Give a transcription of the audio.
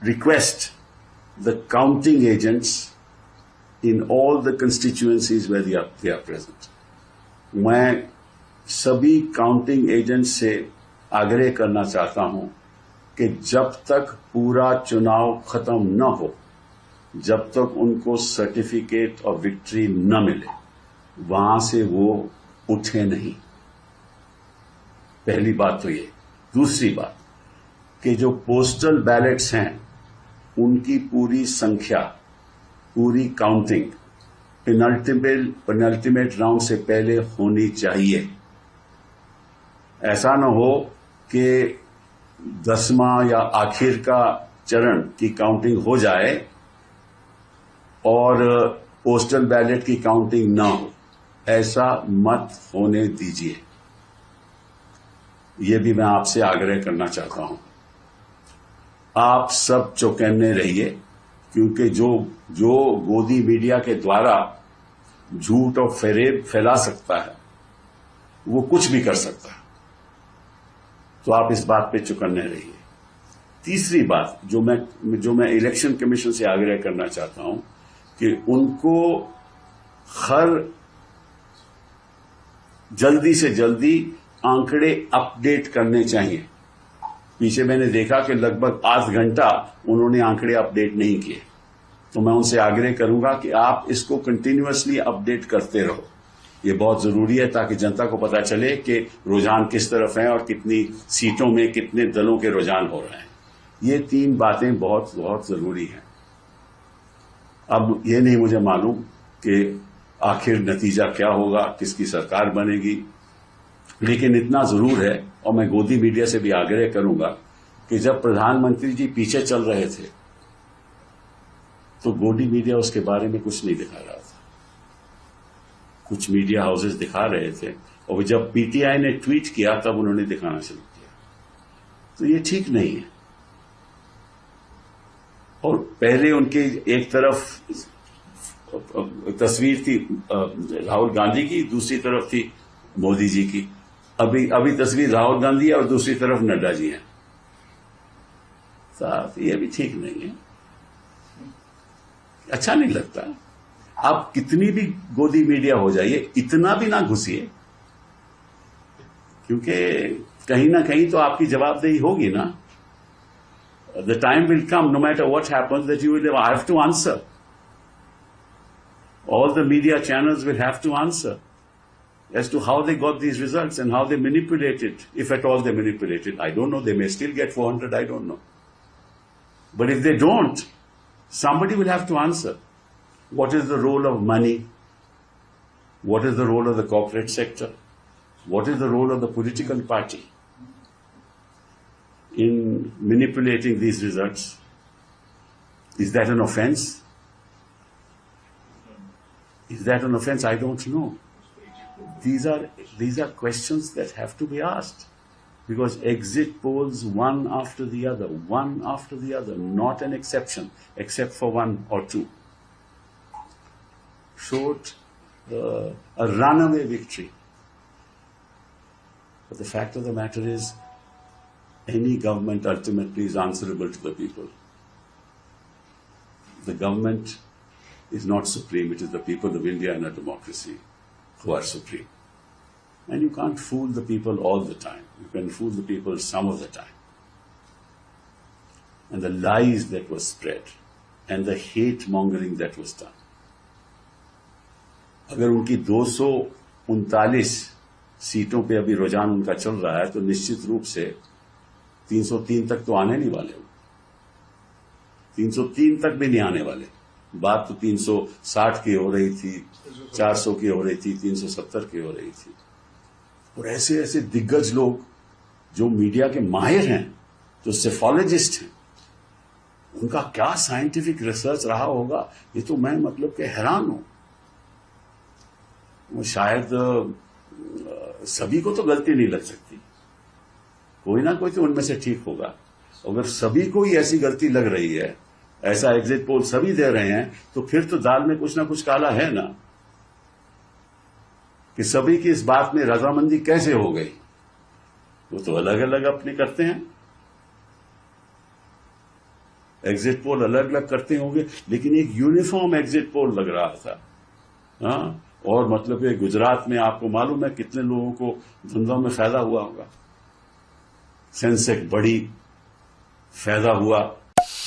request the counting agents in all the constituencies where they are present. मैं सभी counting agent से आग्रह करना चाहता हूं कि जब तक पूरा चुनाव खत्म न हो, जब तक उनको सर्टिफिकेट ऑफ विक्ट्री न मिले, वहां से वो उठे नहीं। पहली बात तो ये। दूसरी बात कि जो पोस्टल बैलेट्स हैं उनकी पूरी संख्या, पूरी काउंटिंग पेनल्टीमेट राउंड से पहले होनी चाहिए। ऐसा न हो कि 10वां या आखिर का चरण की काउंटिंग हो जाए और पोस्टल बैलेट की काउंटिंग न हो। ऐसा मत होने दीजिए। ये भी मैं आपसे आग्रह करना चाहता हूं। आप सब चौकन्ने रहिए, क्योंकि जो गोदी मीडिया के द्वारा झूठ और फेरेब फैला सकता है वो कुछ भी कर सकता है। तो आप इस बात पे चौकन्ने रहिए। तीसरी बात जो मैं इलेक्शन कमीशन से आग्रह करना चाहता हूं कि उनको हर जल्दी से जल्दी आंकड़े अपडेट करने चाहिए। पीछे मैंने देखा कि लगभग आध घंटा उन्होंने आंकड़े अपडेट नहीं किए। तो मैं उनसे आग्रह करूंगा कि आप इसको कंटिन्यूअसली अपडेट करते रहो। ये बहुत जरूरी है ताकि जनता को पता चले कि रुझान किस तरफ है और कितनी सीटों में कितने दलों के रुझान हो रहे हैं। ये 3 बातें बहुत बहुत जरूरी हैं। अब ये नहीं मुझे मालूम कि आखिर नतीजा क्या होगा, किसकी सरकार बनेगी, लेकिन इतना जरूर है और मैं गोदी मीडिया से भी आग्रह करूंगा कि जब प्रधानमंत्री जी पीछे चल रहे थे तो गोदी मीडिया उसके बारे में कुछ नहीं दिखा रहा था। कुछ मीडिया हाउसेस दिखा रहे थे और जब पीटीआई ने ट्वीट किया तब उन्होंने दिखाना शुरू किया। तो ये ठीक नहीं है। और पहले उनके एक तरफ तस्वीर थी राहुल गांधी की, दूसरी तरफ थी मोदी जी की। अभी तस्वीर राहुल गांधी है और दूसरी तरफ नड्डा जी हैं। साहब ये भी ठीक नहीं है, अच्छा नहीं लगता। आप कितनी भी गोदी मीडिया हो जाइए, इतना भी ना घुसिए, क्योंकि कहीं ना कहीं तो आपकी जवाबदेही होगी ना। The time will come, no matter what happens, that you will have to answer. All the media channels will have to answer as to how they got these results and how they manipulated, if at all they manipulated. I don't know, they may still get 400, I don't know. But if they don't, somebody will have to answer. What is the role of money? What is the role of the corporate sector? What is the role of the political party in manipulating these results? Is that an offense? Is that an offense? I don't know. These are questions that have to be asked, because exit polls one after the other, not an exception, except for one or two, showed a runaway victory. But the fact of the matter is, any government ultimately is answerable to the people. The government is not supreme, it is the people of India and a democracy who are supreme. And you can't fool the people all the time. You can fool the people some of the time. And the lies that were spread and the hate mongering that was done. अगर उनकी 239 सीटों पे अभी रुझान उनका चल रहा है तो निश्चित रूप से 303 तक तो आने नहीं वाले। 303 तक भी नहीं आने वाले। बात तो 360 की हो रही थी, 400 की हो रही थी, 370 की हो रही थी। और ऐसे ऐसे दिग्गज लोग जो मीडिया के माहिर हैं, जो सेफोलॉजिस्ट हैं, उनका क्या साइंटिफिक रिसर्च रहा होगा, ये तो मैं मतलब के हैरान हूं। वो शायद सभी को तो गलती नहीं लग सकती, कोई ना कोई तो उनमें से ठीक होगा। अगर सभी को ही ऐसी गलती लग रही है, ऐसा एग्जिट पोल सभी दे रहे हैं, तो फिर तो दाल में कुछ ना कुछ काला है ना। कि सभी की इस बात में रजामंदी कैसे हो गई, वो तो अलग अलग अपने करते हैं। एग्जिट पोल अलग अलग करते होंगे, लेकिन एक यूनिफॉर्म एग्जिट पोल लग रहा था। हाँ, और मतलब ये गुजरात में आपको मालूम है कितने लोगों को धंधों में फायदा हुआ होगा। सेंसेक्स बड़ी, फायदा हुआ,